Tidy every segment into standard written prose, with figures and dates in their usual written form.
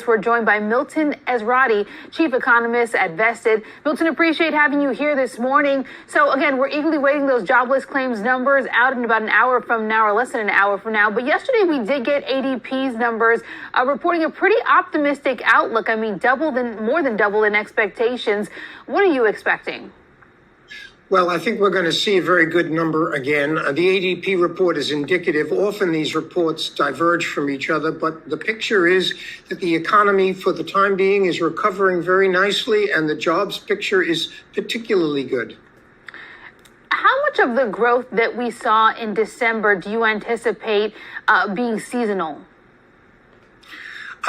We're joined by Milton Ezrati, chief economist at Vested. Milton, appreciate having you here this morning. So again, we're eagerly waiting those jobless claims numbers out in about an hour from now, or less than an hour from now. But yesterday we did get ADP's numbers reporting a pretty optimistic outlook. I mean, more than double in expectations. What are you expecting? Well, I think we're going to see a very good number again. The ADP report is indicative. Often these reports diverge from each other, but the picture is that the economy for the time being is recovering very nicely, and the jobs picture is particularly good. How much of the growth that we saw in December do you anticipate being seasonal?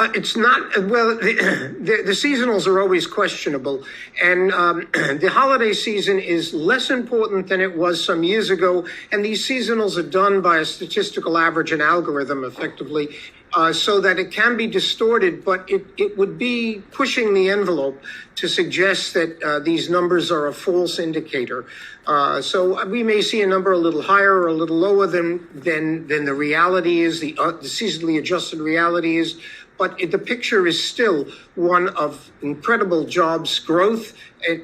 It's not, well, the seasonals are always questionable. And the holiday season is less important than it was some years ago. And these seasonals are done by a statistical average and algorithm, effectively, so that it can be distorted. But it would be pushing the envelope to suggest that these numbers are a false indicator. So we may see a number a little higher or a little lower than the reality is, the seasonally adjusted reality is. But the picture is still one of incredible jobs growth,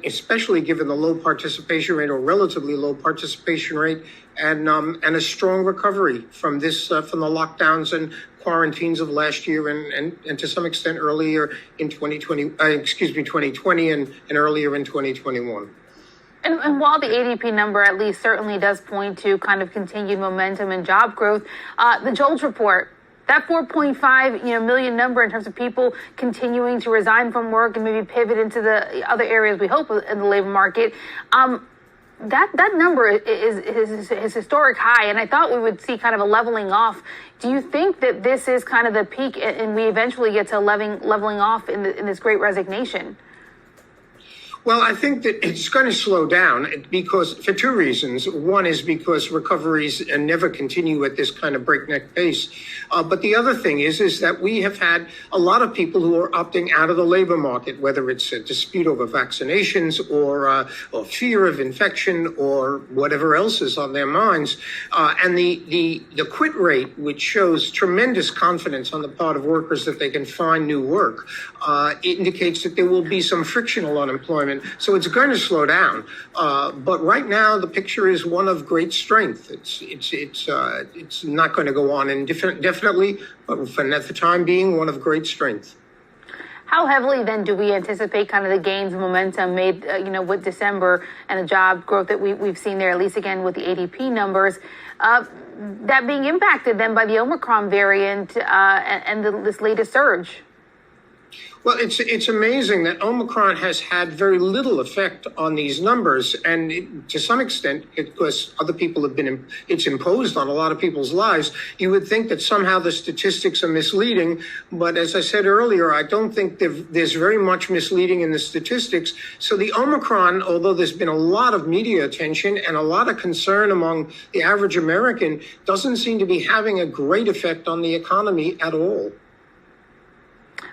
especially given the low participation rate, or relatively low participation rate, and a strong recovery from the lockdowns and quarantines of last year and to some extent earlier in 2020 and earlier in 2021. And while the ADP number at least certainly does point to kind of continued momentum and job growth, the JOLTS report, that 4.5 million number in terms of people continuing to resign from work and maybe pivot into the other areas we hope in the labor market, that number is historic high, and I thought we would see kind of a leveling off. Do you think that this is kind of the peak and we eventually get to leveling off in this great resignation? Well, I think that it's going to slow down because for two reasons. One is because recoveries never continue at this kind of breakneck pace. But the other thing is that we have had a lot of people who are opting out of the labor market, whether it's a dispute over vaccinations or fear of infection or whatever else is on their minds. And the quit rate, which shows tremendous confidence on the part of workers that they can find new work, indicates that there will be some frictional unemployment. So it's going to slow down, but right now the picture is one of great strength. It's not going to go on indefinitely, but for the time being, one of great strength. How heavily then do we anticipate kind of the gains and momentum made, with December and the job growth that we've seen there, at least again with the ADP numbers, that being impacted then by the Omicron variant and this latest surge? Well, it's amazing that Omicron has had very little effect on these numbers, and to some extent, because other people it's imposed on a lot of people's lives. You would think that somehow the statistics are misleading, but as I said earlier, I don't think there's very much misleading in the statistics. So the Omicron, although there's been a lot of media attention and a lot of concern among the average American, doesn't seem to be having a great effect on the economy at all.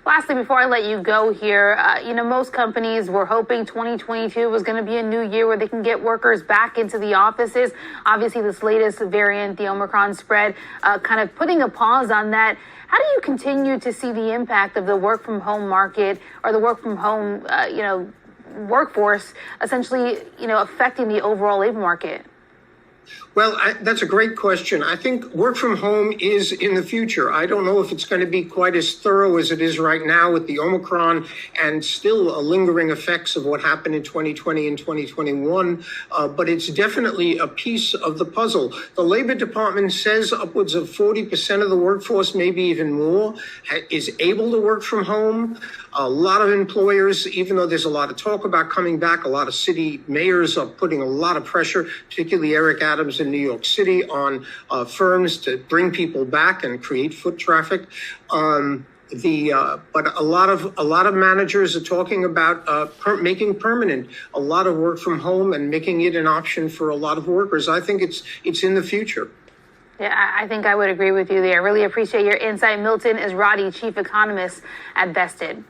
Lastly, before I let you go here, most companies were hoping 2022 was going to be a new year where they can get workers back into the offices. Obviously, this latest variant, the Omicron spread, kind of putting a pause on that. How do you continue to see the impact of the work from home market or the work from home, workforce essentially, affecting the overall labor market? Well, that's a great question. I think work from home is in the future. I don't know if it's going to be quite as thorough as it is right now with the Omicron and still lingering effects of what happened in 2020 and 2021, but it's definitely a piece of the puzzle. The Labor Department says upwards of 40% of the workforce, maybe even more, is able to work from home. A lot of employers, even though there's a lot of talk about coming back, a lot of city mayors are putting a lot of pressure, particularly Eric Adams in New York City, on firms to bring people back and create foot traffic. But a lot of managers are talking about making permanent a lot of work from home and making it an option for a lot of workers. I think it's in the future. Yeah, I think I would agree with you there. Really appreciate your insight. Milton Ezrati, chief economist at Vested.